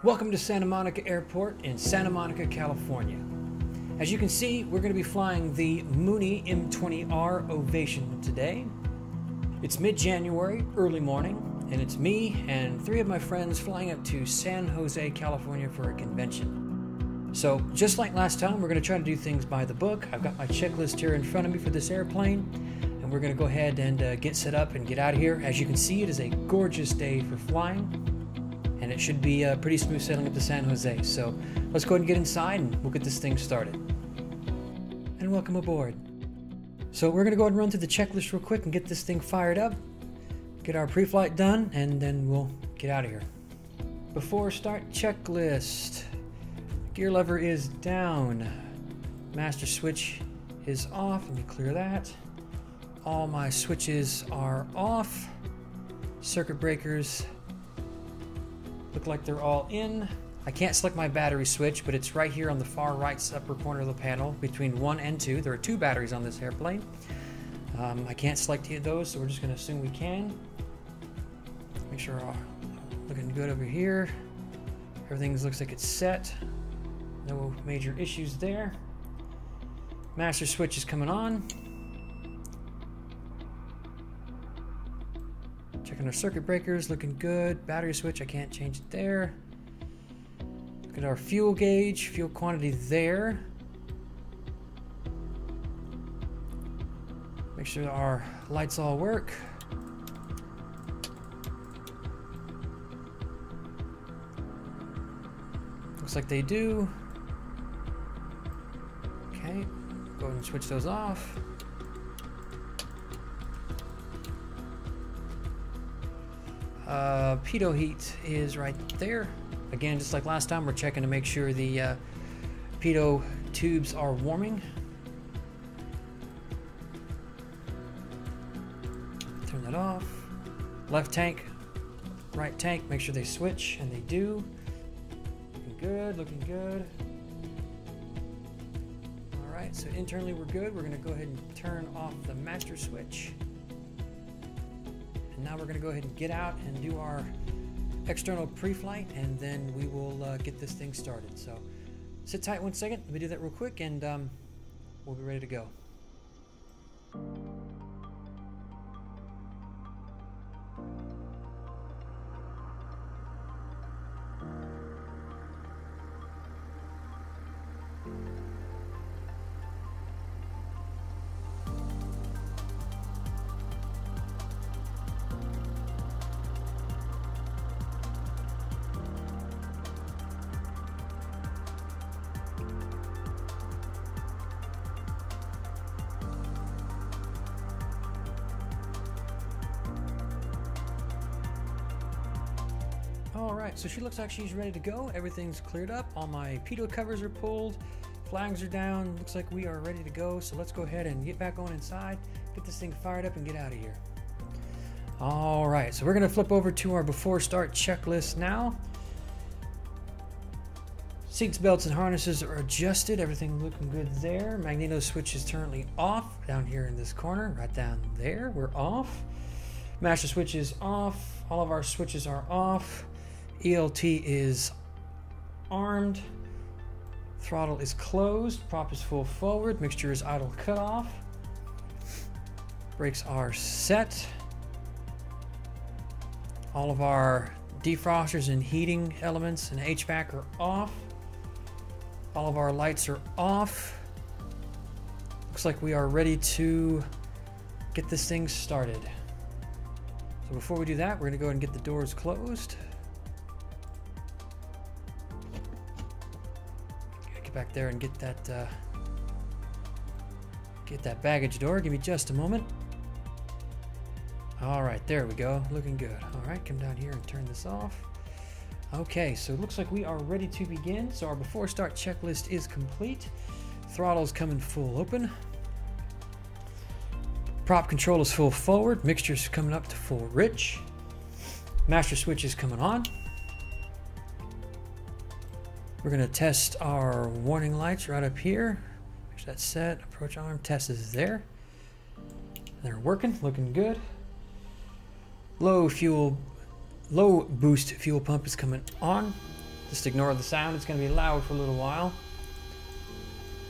Welcome to Santa Monica Airport in Santa Monica, California. As you can see, we're going to be flying the Mooney M20R Ovation today. It's mid-January, early morning, and it's me and 3 of my friends flying up to San Jose, California for a convention. So, just like last time, we're going to try to do things by the book. I've got my checklist here in front of me for this airplane, and we're going to go ahead and get set up and get out of here. As you can see, it is a gorgeous day for flying. And it should be pretty smooth sailing up to San Jose. So let's go ahead and get inside and we'll get this thing started. And welcome aboard. So we're gonna go ahead and run through the checklist real quick and get this thing fired up, get our pre-flight done, and then we'll get out of here. Before start checklist. Gear lever is down. Master switch is off. Let me clear that. All my switches are off. Circuit breakers look like they're all in. I can't select my battery switch, but it's right here on the far right upper corner of the panel between 1 and 2. There are 2 batteries on this airplane. I can't select either of those, so we're just gonna assume we can. Make sure we're looking good over here. Everything looks like it's set. No major issues there. Master switch is coming on. Checking our circuit breakers, looking good. Battery switch, I can't change it there. Look at our fuel gauge, fuel quantity there. Make sure our lights all work. Looks like they do. Okay, go ahead and switch those off. Pitot heat is right there. Again, just like last time, we're checking to make sure the pitot tubes are warming. Turn that off. Left tank, right tank, make sure they switch, and they do. Looking good, looking good. All right, so internally we're good. We're gonna go ahead and turn off the master switch. Now we're going to go ahead and get out and do our external pre-flight, and then we will get this thing started. So sit tight 1 second. Let me do that real quick, and we'll be ready to go. Alright, so she looks like she's ready to go. Everything's cleared up. All my pitot covers are pulled. Flags are down. Looks like we are ready to go. So let's go ahead and get back on inside, get this thing fired up, and get out of here. Alright, so we're going to flip over to our before start checklist now. Seats, belts, and harnesses are adjusted. Everything looking good there. Magneto switch is currently off down here in this corner. Right down there, we're off. Master switch is off. All of our switches are off. ELT is armed. Throttle is closed. Prop is full forward. Mixture is idle cutoff. Brakes are set. All of our defrosters and heating elements and HVAC are off. All of our lights are off. Looks like we are ready to get this thing started. So before we do that, we're going to go ahead and get the doors closed. Get back there and get that baggage door. Give me just a moment. All right, there we go. Looking good. All right, come down here and turn this off. Okay, so it looks like we are ready to begin. So our before start checklist is complete. Throttle's coming full open. Prop control is full forward. Mixture's coming up to full rich. Master switch is coming on. We're going to test our warning lights right up here. Make sure that's set. Approach arm test is there. They're working, looking good. Low boost fuel pump is coming on. Just ignore the sound, it's going to be loud for a little while.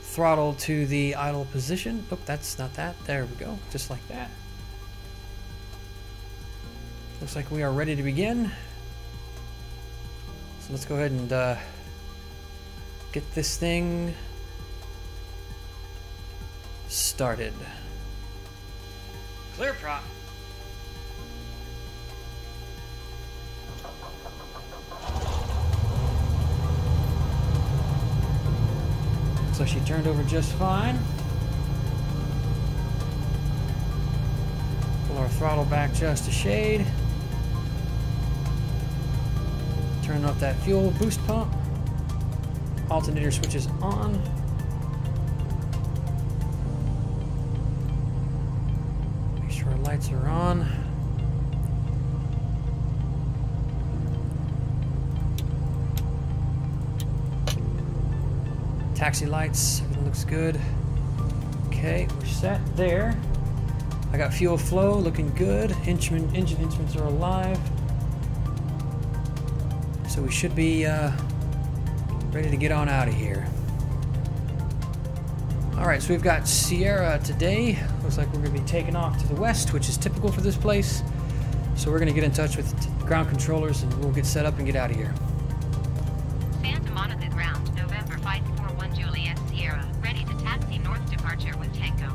Throttle to the idle position. Oh, that's not that. There we go. Just like that. Looks like we are ready to begin. So let's go ahead and get this thing started. Clear prop. So she turned over just fine. Pull our throttle back just a shade. Turn off that fuel boost pump. Alternator switches on. Make sure our lights are on. Taxi lights, everything looks good. Okay, we're set there. I got fuel flow looking good. Engine instruments are alive. So we should be ready to get on out of here. Alright, so we've got Sierra today. Looks like we're going to be taking off to the west, which is typical for this place. So we're going to get in touch with ground controllers and we'll get set up and get out of here. Santa Monica ground, November 541 Juliet Sierra, ready to taxi north departure with Tango.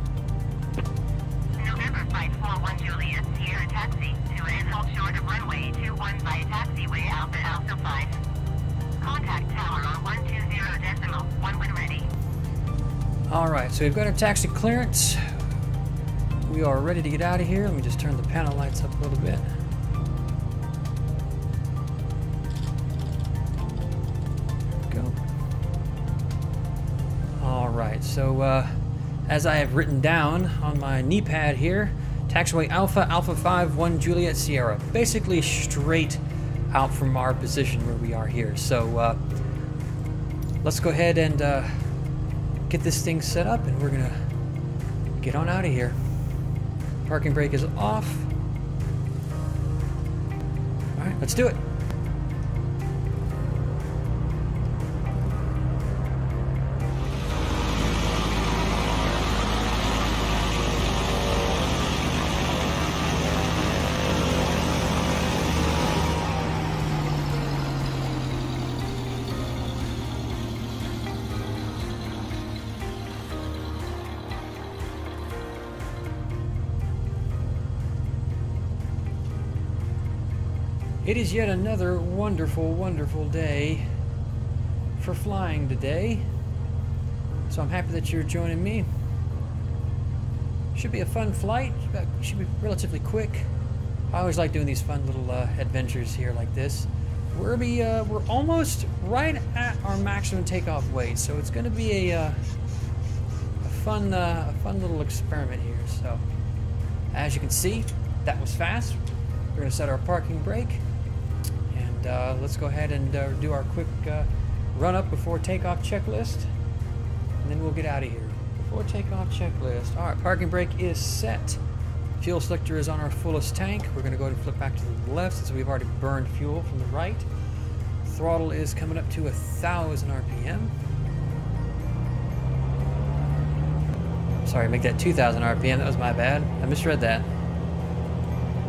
November 541 Juliet Sierra taxi to and hold short of runway 21 by taxiway Alpha Alpha 5. Contact tower on 120.1 when ready. Alright, so we've got our taxi clearance. We are ready to get out of here. Let me just turn the panel lights up a little bit. Go. Alright, so as I have written down on my knee pad here, taxiway Alpha Alpha 5 1 Juliet Sierra. Basically straight out from our position where we are here. So let's go ahead and get this thing set up and we're gonna get on out of here. Parking brake is off. All right, let's do it. It is yet another wonderful, wonderful day for flying today. So I'm happy that you're joining me. Should be a fun flight. Should be relatively quick. I always like doing these fun little adventures here like this. We're almost right at our maximum takeoff weight, so it's going to be a fun little experiment here. So as you can see, that was fast. We're going to set our parking brake. Let's go ahead and do our quick run-up before takeoff checklist, and then we'll get out of here. Before takeoff checklist. All right, parking brake is set. Fuel selector is on our fullest tank. We're going to go ahead and flip back to the left since we've already burned fuel from the right. Throttle is coming up to 1,000 RPM. Sorry, make that 2,000 RPM. That was my bad. I misread that.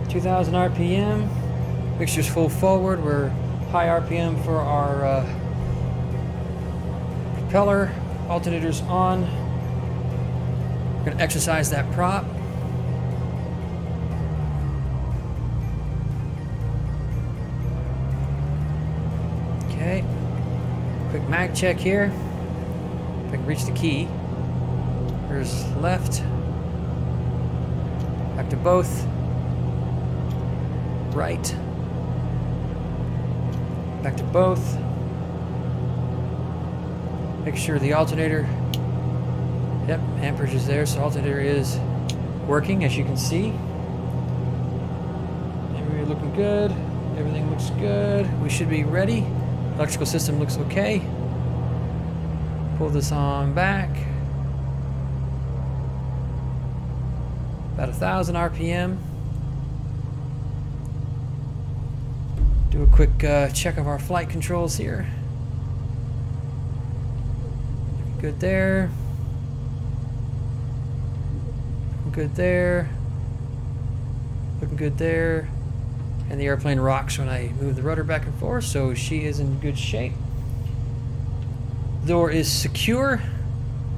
2,000 RPM. Mixture's full forward. We're high RPM for our propeller. Alternator's on. We're going to exercise that prop. Okay. Quick mag check here. If I can reach the key. Here's left. Back to both. Right. Back to both. Make sure the alternator, yep, amperage is there, so alternator is working, as you can see. Everything looking good. Everything looks good. We should be ready. Electrical system looks okay. Pull this on back. About 1,000 RPM. Do a quick check of our flight controls here. Good there. Good there. Looking good there. And the airplane rocks when I move the rudder back and forth, so she is in good shape. Door is secure.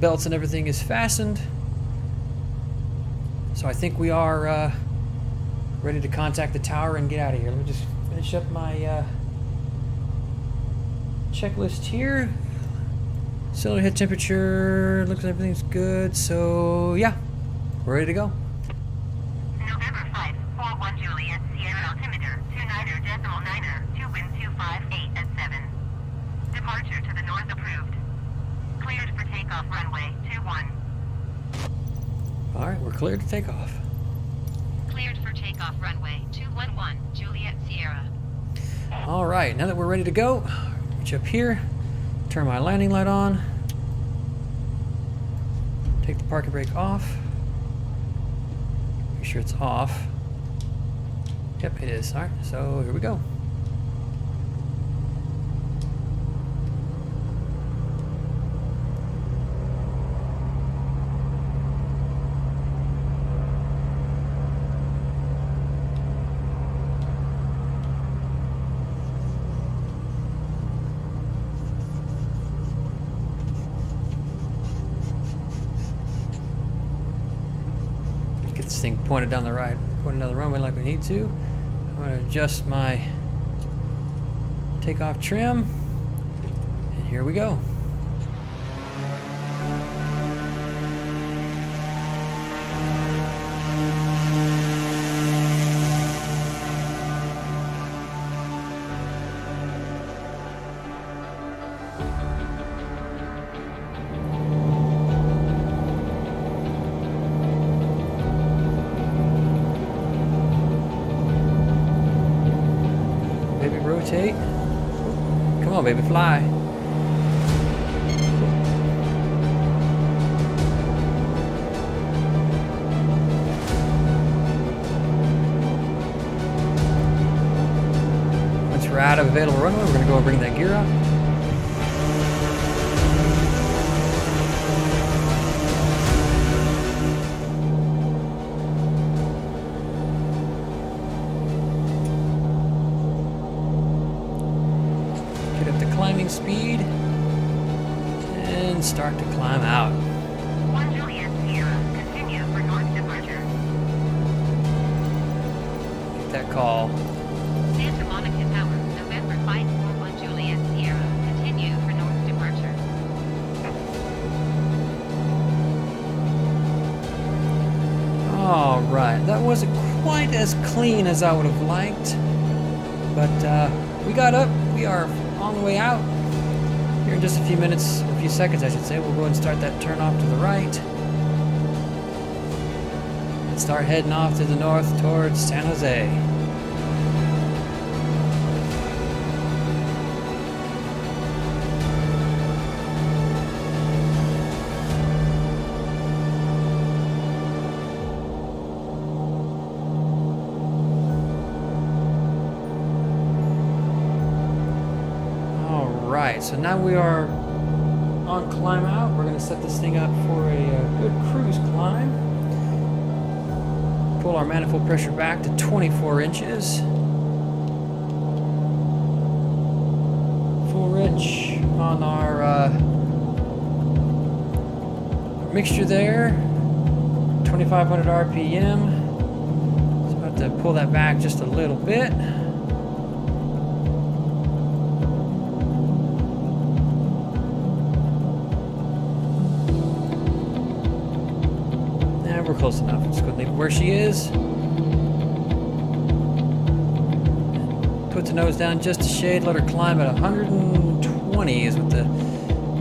Belts and everything is fastened. So I think we are ready to contact the tower and get out of here. Let me just finish up my checklist here. Cylinder head temperature, looks like everything's good. So yeah, we're ready to go. November 5, 41 Juliet, Sierra altimeter, 29.9er, 2 wind 258 at 7. Departure to the north approved. Cleared for takeoff runway 21. All right, we're cleared to take off. Cleared for takeoff runway 211, Juliet Sierra. All right, now that we're ready to go, reach up here, turn my landing light on, take the parking brake off, make sure it's off. Yep, it is. All right, so here we go. Get this thing pointed down the right, pointed down the runway like we need to. I'm going to adjust my takeoff trim, and here we go. Rotate. Come on, baby, fly. Once we're out of available runway, we're going to go and bring that gear up. Climbing speed and start to climb out. 1 Juliet Sierra, continue for north departure. Get that call. Santa Monica Tower, November 541 Juliet Sierra, continue for north departure. All right, that wasn't quite as clean as I would have liked, but we got up. We are on the way out. Here in just a few minutes, a few seconds I should say, we'll go and start that turn off to the right. And start heading off to the north towards San Jose. Alright, so now we are on climb out. We're going to set this thing up for a good cruise climb. Pull our manifold pressure back to 24 inches. Full rich on our mixture there. 2500 RPM. So about to pull that back just a little bit. We're close enough. Let's go leave it where she is. Put the nose down just a shade. Let her climb at 120 is what the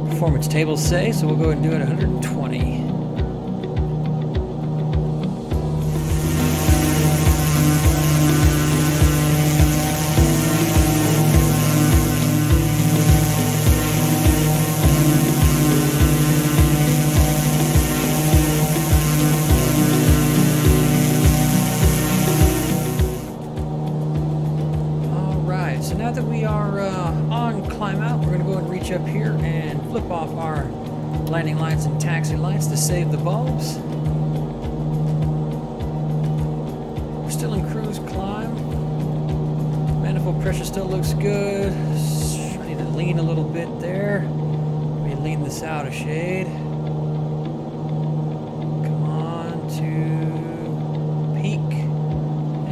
performance tables say. So we'll go ahead and do it at 120. Now that we are on climb out, we're going to go and reach up here and flip off our landing lights and taxi lights to save the bulbs. We're still in cruise climb. Manifold pressure still looks good. I need to lean a little bit there. Maybe lean this out a shade. Come on to peak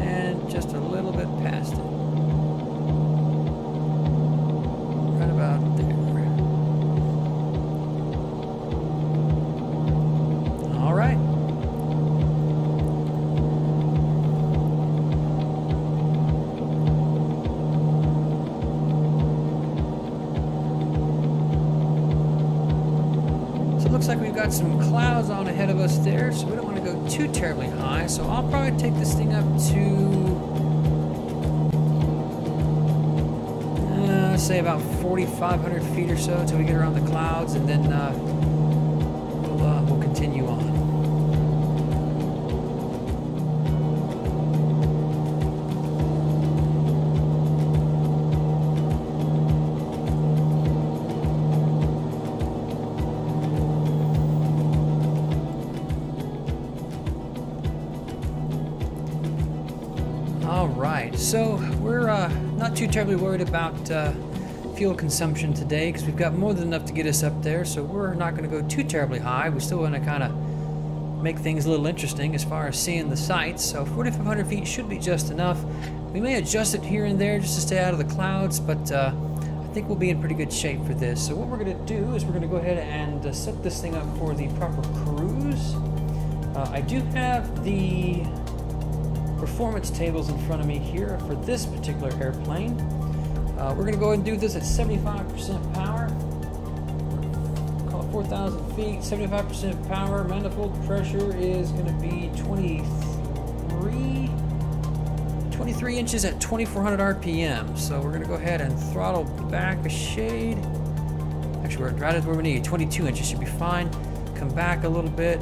and just a little bit past it. Right about there. All right. Looks like we've got some clouds on ahead of us there, so we don't want to go too terribly high. So I'll probably take this thing up to say about 4,500 feet or so until we get around the clouds, and then we'll continue on. Alright, so we're not too terribly worried about fuel consumption today because we've got more than enough to get us up there, so we're not going to go too terribly high. We still want to kind of make things a little interesting as far as seeing the sights, so 4,500 feet should be just enough. We may adjust it here and there just to stay out of the clouds, but I think we'll be in pretty good shape for this. So what we're going to do is we're going to go ahead and set this thing up for the proper cruise. I do have the performance tables in front of me here for this particular airplane. We're going to go ahead and do this at 75% power. Call it 4,000 feet, 75% power. Manifold pressure is going to be 23 inches at 2,400 RPM. So we're going to go ahead and throttle back a shade. Actually, we're right at where we need. 22 inches should be fine. Come back a little bit.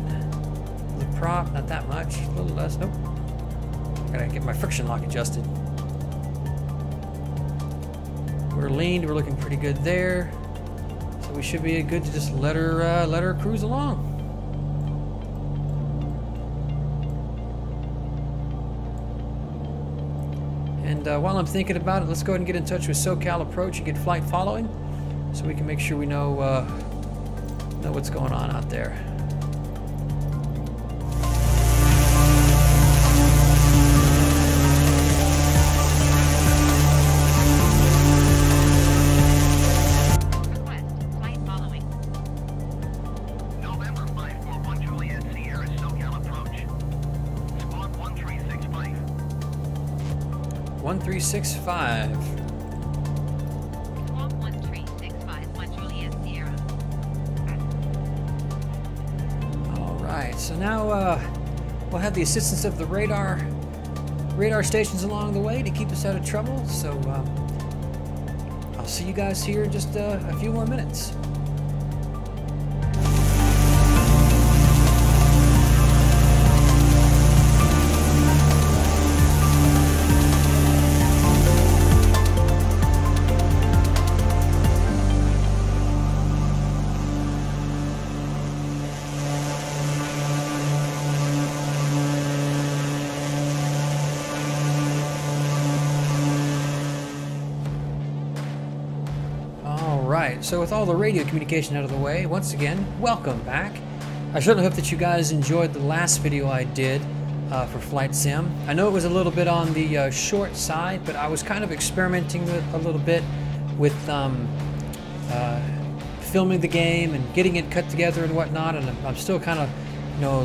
The prop, not that much. A little less. Nope. Gotta get my friction lock adjusted. We're leaned, we're looking pretty good there. So we should be good to just let her cruise along. And while I'm thinking about it, let's go ahead and get in touch with SoCal Approach and get flight following so we can make sure we know what's going on out there. November 541 Juliet, Sierra, SoCal Approach. Squawk 1365. 1365. Squawk 1365, Juliet, Sierra. Alright, so now we'll have the assistance of the radar stations along the way to keep us out of trouble. So I'll see you guys here in just a few more minutes. Alright, so with all the radio communication out of the way, once again, welcome back. I certainly hope that you guys enjoyed the last video I did for Flight Sim. I know it was a little bit on the short side, but I was kind of experimenting with a little bit with filming the game and getting it cut together and whatnot, and I'm still kind of,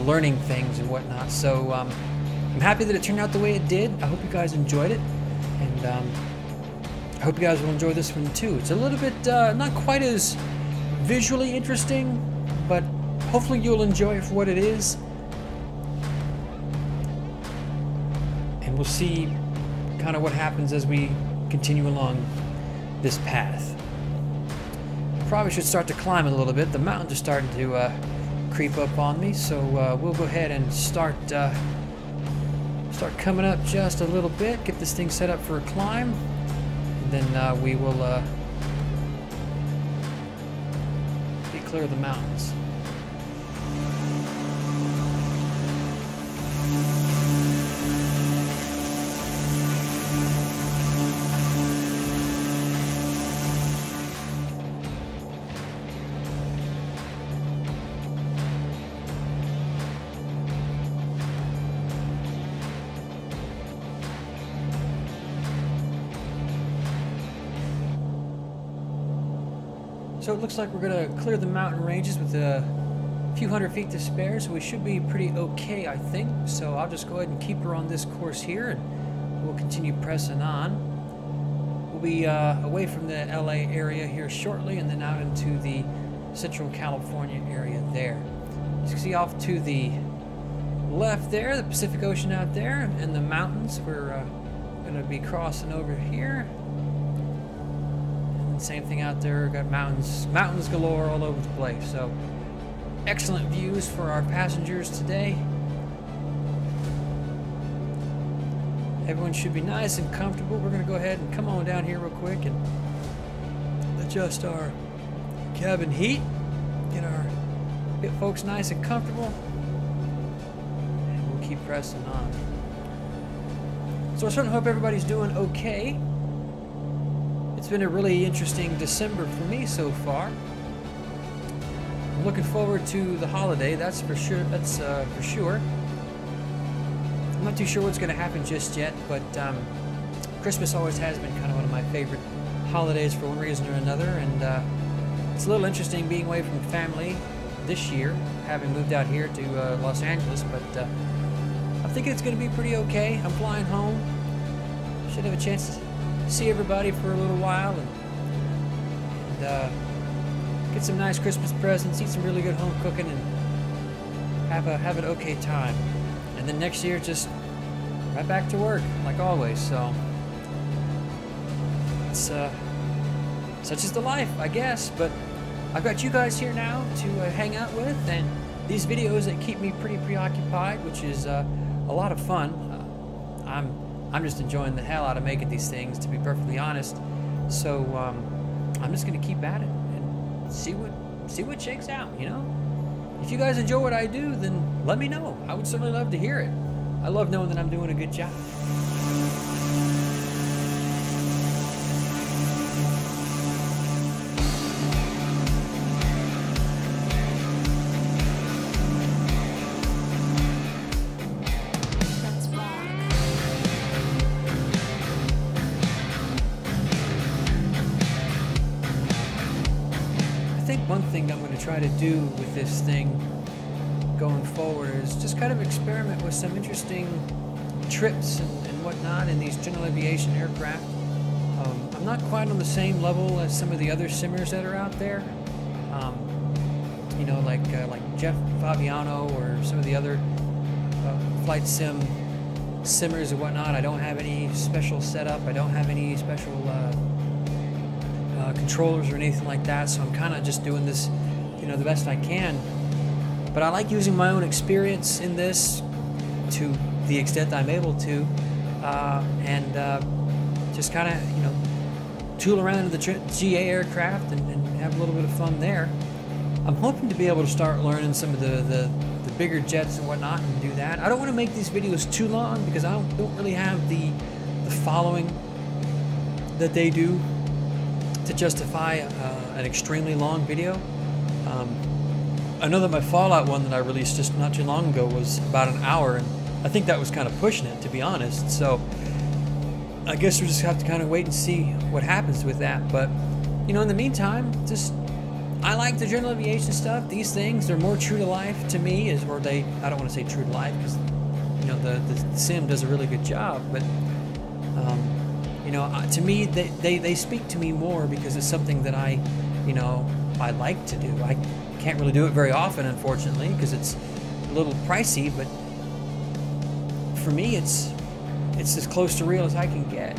learning things and whatnot. So I'm happy that it turned out the way it did. I hope you guys enjoyed it, and I hope you guys will enjoy this one too. It's a little bit not quite as visually interesting, but hopefully you'll enjoy it for what it is. And we'll see kind of what happens as we continue along this path. Probably should start to climb a little bit. The mountains are starting to creep up on me, so we'll go ahead and start coming up just a little bit, get this thing set up for a climb, and then we will be clear the mountains. So it looks like we're going to clear the mountain ranges with a few hundred feet to spare, so we should be pretty okay, I think. So I'll just go ahead and keep her on this course here, and we'll continue pressing on. We'll be away from the LA area here shortly, and then out into the Central California area there. As you can see off to the left there, the Pacific Ocean out there, and the mountains. We're going to be crossing over here. Same thing out there, got mountains galore all over the place. So excellent views for our passengers today. Everyone should be nice and comfortable. We're going to go ahead and come on down here real quick and adjust our cabin heat, get folks nice and comfortable, and we'll keep pressing on. So I certainly hope everybody's doing okay. It's been a really interesting December for me so far. I'm looking forward to the holiday, that's for sure. I'm not too sure what's going to happen just yet, but Christmas always has been kind of one of my favorite holidays for one reason or another, and it's a little interesting being away from family this year, having moved out here to Los Angeles, but I'm thinking it's going to be pretty okay. I'm flying home. Should have a chance to see everybody for a little while and get some nice Christmas presents, eat some really good home cooking, and have an okay time. And then next year, just right back to work like always. So it's such is the life, I guess. But I've got you guys here now to hang out with, and these videos that keep me pretty preoccupied, which is a lot of fun. I'm just enjoying the hell out of making these things, to be perfectly honest. So I'm just going to keep at it and see what shakes out, you know? If you guys enjoy what I do, then let me know. I would certainly love to hear it. I love knowing that I'm doing a good job. One thing I'm going to try to do with this thing going forward is just kind of experiment with some interesting trips and whatnot in these general aviation aircraft. I'm not quite on the same level as some of the other simmers that are out there. You know, like Jeff Fabiano or some of the other flight simmers and whatnot. I don't have any special setup. I don't have any special controllers or anything like that, so I'm kind of just doing this, you know, the best I can. But I like using my own experience in this to the extent that I'm able to, and just kind of, you know, tool around in the GA aircraft and have a little bit of fun there. I'm hoping to be able to start learning some of the bigger jets and whatnot and do that. I don't want to make these videos too long because I don't really have the following that they do to justify an extremely long video. I know that my Fallout one that I released just not too long ago was about an hour, and I think that was kind of pushing it, to be honest. So I guess we'll just have to kind of wait and see what happens with that. But, you know, in the meantime, just I like the general aviation stuff. These things, they're more true to life to me, I don't want to say true to life because, you know, the sim does a really good job, but you know, to me, they speak to me more because it's something that I like to do. I can't really do it very often, unfortunately, because it's a little pricey, but for me, it's as close to real as I can get.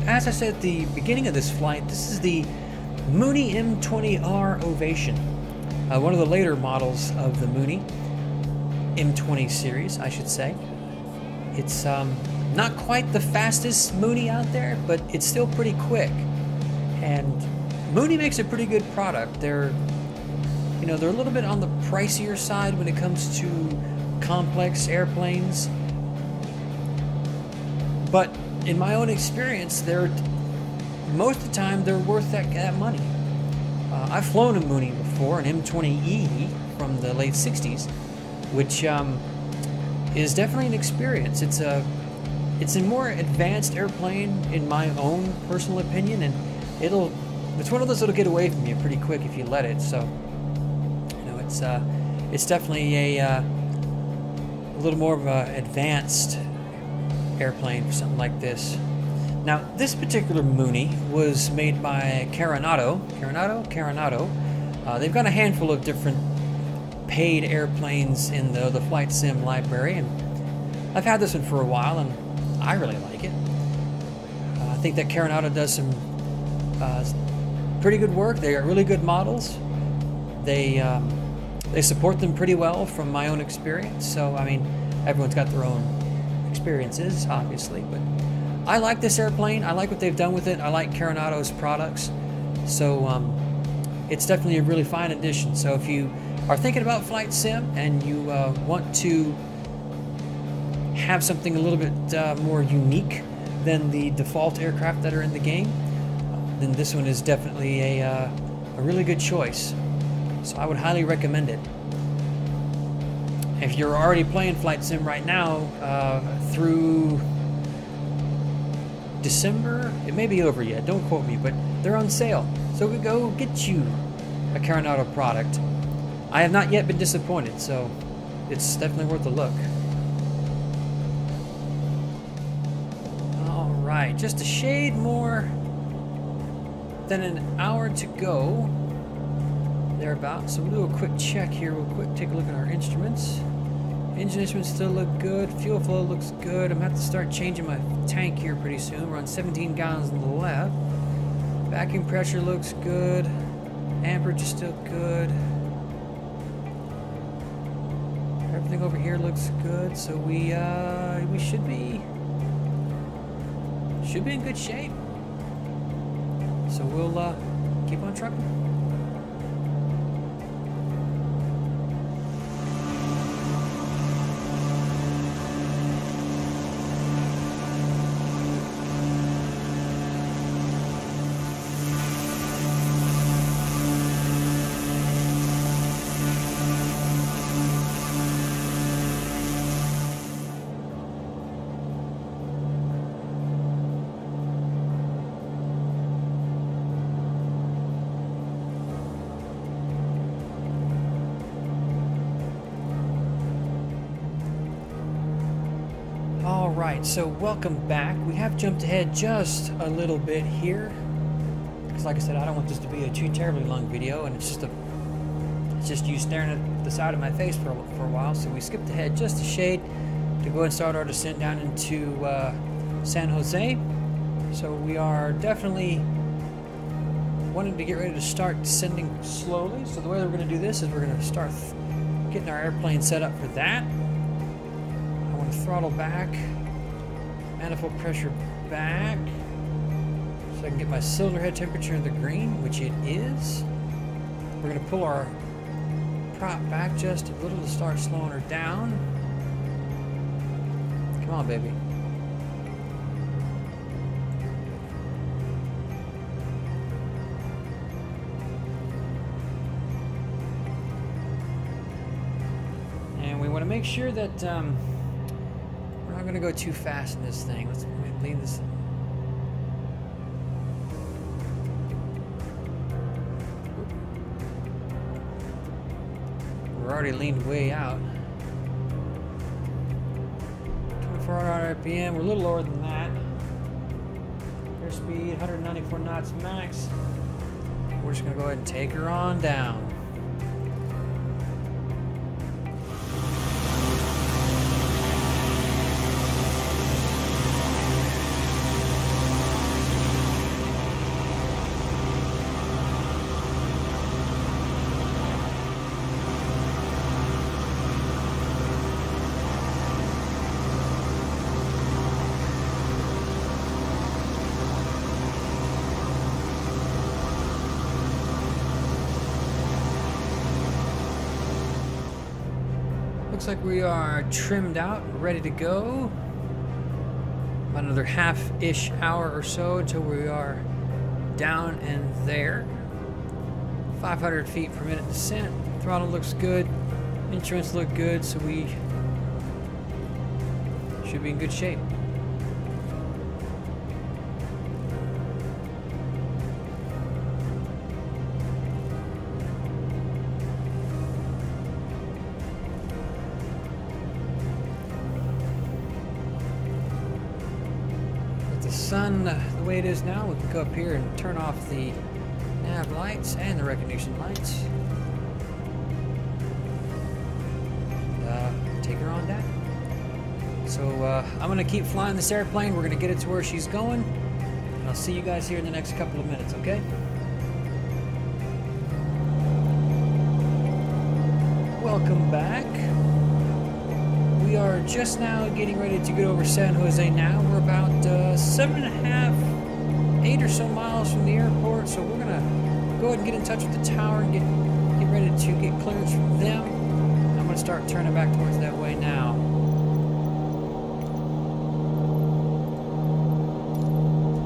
As I said at the beginning of this flight, this is the Mooney M20R Ovation, one of the later models of the Mooney M20 series, I should say. It's Not quite the fastest Mooney out there, but it's still pretty quick. And Mooney makes a pretty good product. They're a little bit on the pricier side when it comes to complex airplanes. But in my own experience, most of the time they're worth that money. I've flown a Mooney before, an M20E from the late 60s, which is definitely an experience. It's a more advanced airplane in my own personal opinion, and it's one of those that'll get away from you pretty quick if you let it. So, it's definitely a little more of an advanced airplane for something like this. Now, this particular Mooney was made by Carenado. They've got a handful of different paid airplanes in the flight sim library, and I've had this one for a while, and I really like it. I think that Carenado does some pretty good work. They got really good models. They support them pretty well from my own experience. So, I mean, everyone's got their own experiences, obviously, but I like this airplane. I like what they've done with it. I like Carenado's products. So, it's definitely a really fine addition. So if you are thinking about flight sim and you want to have something a little bit more unique than the default aircraft that are in the game, then this one is definitely a really good choice. So I would highly recommend it. If you're already playing flight sim right now through December, it may be over yet, don't quote me, but they're on sale. So go get you a Carenado product. I have not yet been disappointed, so it's definitely worth a look. Alright, just a shade more than an hour to go. Thereabouts. So we'll do a quick check here real quick, take a look at our instruments. Engine instruments still look good, fuel flow looks good. I'm gonna have to start changing my tank here pretty soon. We're on 17 gallons on the left. Vacuum pressure looks good. Amperage is still good. Everything over here looks good, so we should be in good shape. So we'll keep on trucking. Alright, so welcome back. We have jumped ahead just a little bit here, because like I said, I don't want this to be a too terribly long video, and it's just you staring at the side of my face for a while, so we skipped ahead just a shade to go and start our descent down into San Jose. So we are definitely wanting to get ready to start descending slowly. So the way that we're going to do this is we're going to start getting our airplane set up for that. I want to throttle back, manifold pressure back, so I can get my cylinder head temperature in the green, which it is. We're going to pull our prop back just a little to start slowing her down. Come on, baby. And we want to make sure that we're not going to go too fast in this thing. Let's leave this. We're already leaned way out. 2400 RPM, we're a little lower than that. Airspeed 194 knots max. We're just going to go ahead and take her on down. looks like we are trimmed out and ready to go. About another half-ish hour or so until we are down and there. 500 feet per minute descent. Throttle looks good. Instruments look good, so we should be in good shape. Sun the way it is now, we can go up here and turn off the nav lights and the recognition lights. And, take her on down. So I'm going to keep flying this airplane. We're going to get it to where she's going. And I'll see you guys here in the next couple of minutes, okay? Welcome back. We are just now getting ready to get over San Jose now. We're about 7.5, 8 or so miles from the airport, so we're gonna go ahead and get in touch with the tower and get ready to get clearance from them. I'm gonna start turning back towards that way now.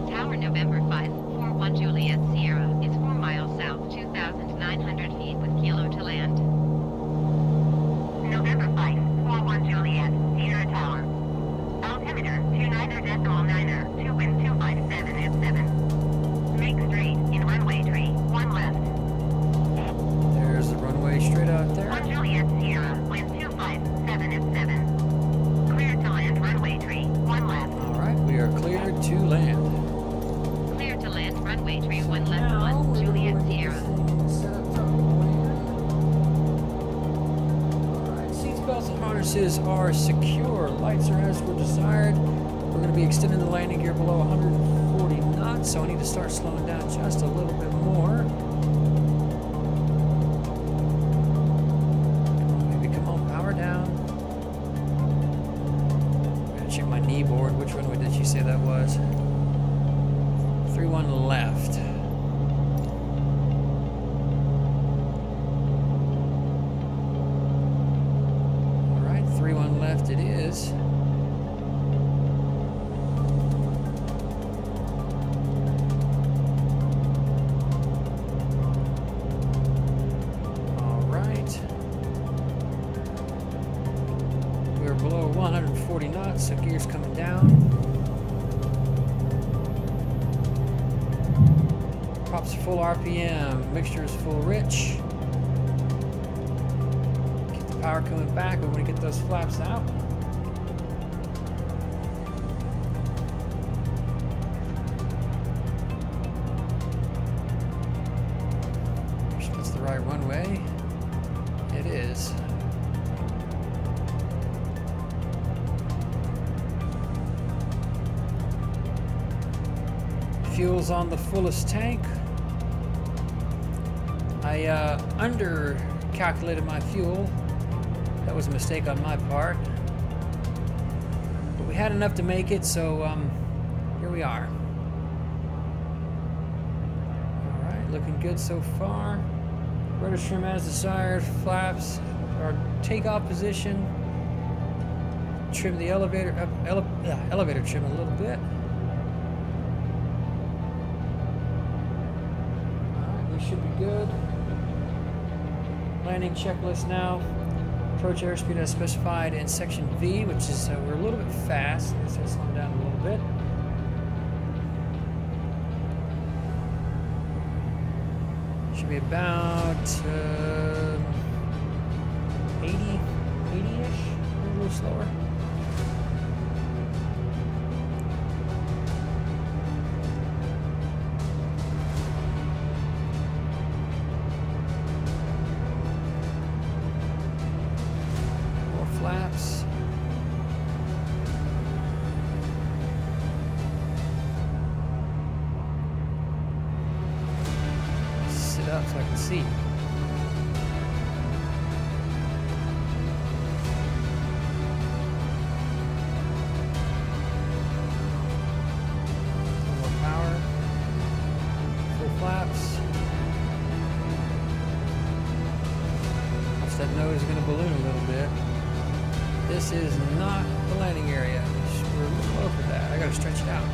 Tower November 541 Juliet Sierra is 4 miles south, 2,900 feet with kilo to land. November 541 Juliet, Sierra Tower. Altimeter 29.9er, 2 wind 257 F7. Make straight in runway tree, 1 left. There's the runway straight out there. 1 Juliet Sierra, wind 257 F7. Cleared to land runway tree, 1 left. Alright, we are cleared to land. Clear to land, runway tree 1 left 1, Juliet Sierra. Belts and harnesses are secure. Lights are as we're desired. We're going to be extending the landing gear below 140 knots, so I need to start slowing down just a little bit more. Maybe come on, power down. I'm going to check my knee board. Which runway did she say that was? 3-1 left. 3-1 left it is. All right. We're below 140 knots, so gear's coming down. Props full RPM, mixture is full rich. Power coming back. We want to get those flaps out. That's the right runway. It is. Fuel's on the fullest tank. I under-calculated my fuel. That was a mistake on my part. But we had enough to make it, so here we are. Alright, looking good so far. Rudder trim as desired, flaps, our takeoff position. Trim the elevator up, elevator trim a little bit. Alright, we should be good. Landing checklist now. Approach airspeed as specified in section V, which is we're a little bit fast. Let's slow down a little bit. Should be about 80-ish, a little slower. Flaps. Sit up so I can see. More power. Full flaps. Watch that nose is going to balloon a little bit. This is not the landing area. We're a little low for that. I gotta stretch it out.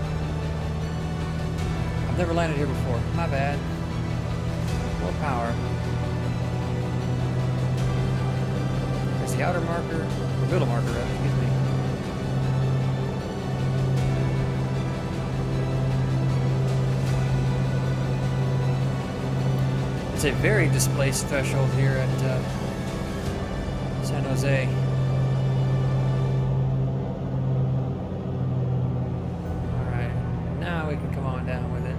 I've never landed here before. My bad. More power. There's the outer marker, or middle marker, excuse me. It's a very displaced threshold here at San Jose. Alright, now we can come on down with it.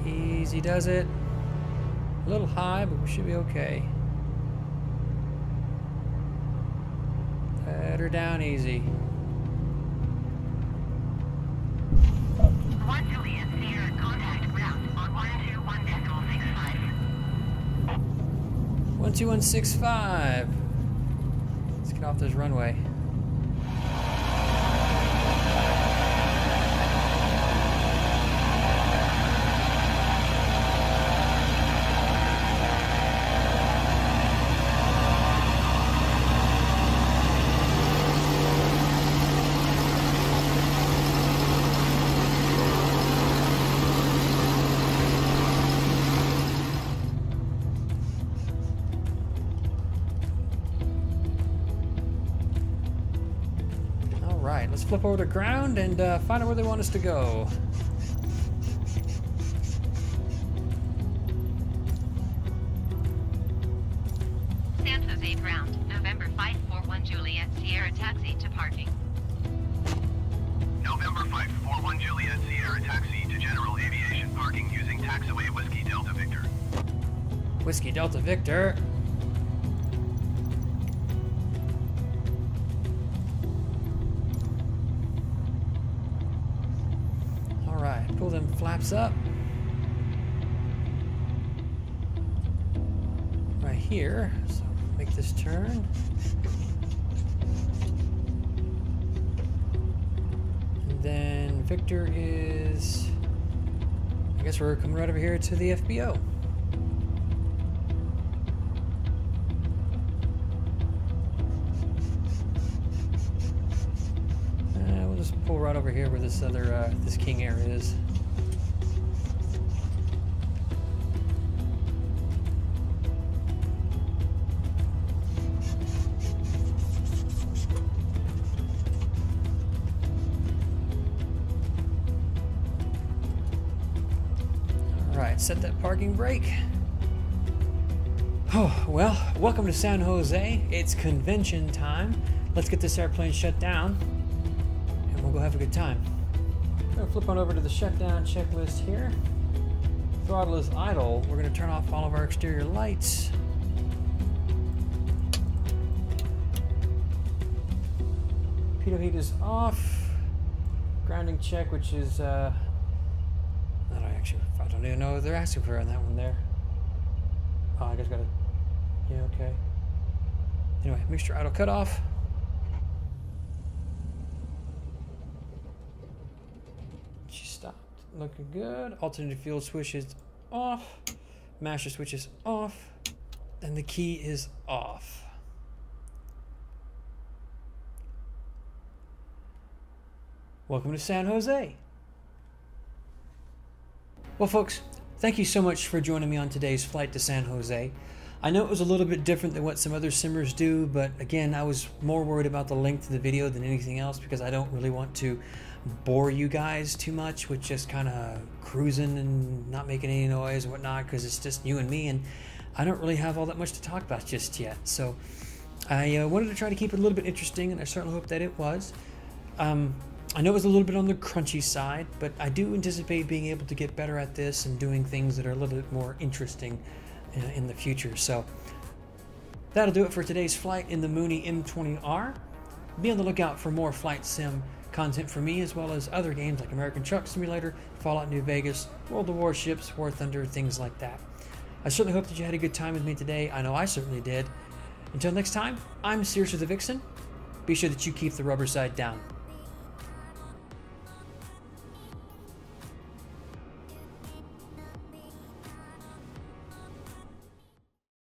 Easy does it. A little high, but we should be okay. Let her down easy. 1 Juliet, Sierra, contact ground on 121.65. 12165. Let's get off this runway. Alright, let's flip over to ground and find out where they want us to go. San Jose ground, November 541 Juliet Sierra taxi to parking. November 541 Juliet Sierra taxi to general aviation parking using taxiway Whiskey Delta Victor. Whiskey Delta Victor. Alright, pull them flaps up. Right here. So make this turn. And then Victor is... I guess we're coming right over here to the FBO. We'll just pull right over here where this other, this King Air is. Alright, set that parking brake. Oh, well, welcome to San Jose. It's convention time. Let's get this airplane shut down, and we'll go have a good time. I'm gonna flip on over to the shutdown checklist here. Throttle is idle. We're gonna turn off all of our exterior lights. Pitot heat is off. Grounding check, which is, I don't even know what they're asking for on that one there. Oh, I guess gotta, yeah, okay. Anyway, mixture idle cutoff. She stopped, looking good. Alternating fuel switch is off. Master switch is off. And the key is off. Welcome to San Jose. Well, folks, thank you so much for joining me on today's flight to San Jose. I know it was a little bit different than what some other simmers do, but again, I was more worried about the length of the video than anything else because I don't really want to bore you guys too much with just kind of cruising and not making any noise and whatnot, because it's just you and me, and I don't really have all that much to talk about just yet. So I wanted to try to keep it a little bit interesting, and I certainly hope that it was. I know it was a little bit on the crunchy side, but I do anticipate being able to get better at this and doing things that are a little bit more interesting in the future. So that'll do it for today's flight in the Mooney M20R. Be on the lookout for more flight sim content from me, as well as other games like American Truck Simulator, Fallout New Vegas, World of Warships, War Thunder, things like that. I certainly hope that you had a good time with me today. I know I certainly did. Until next time, I'm Saoirse the Vixen. Be sure that you keep the rubber side down.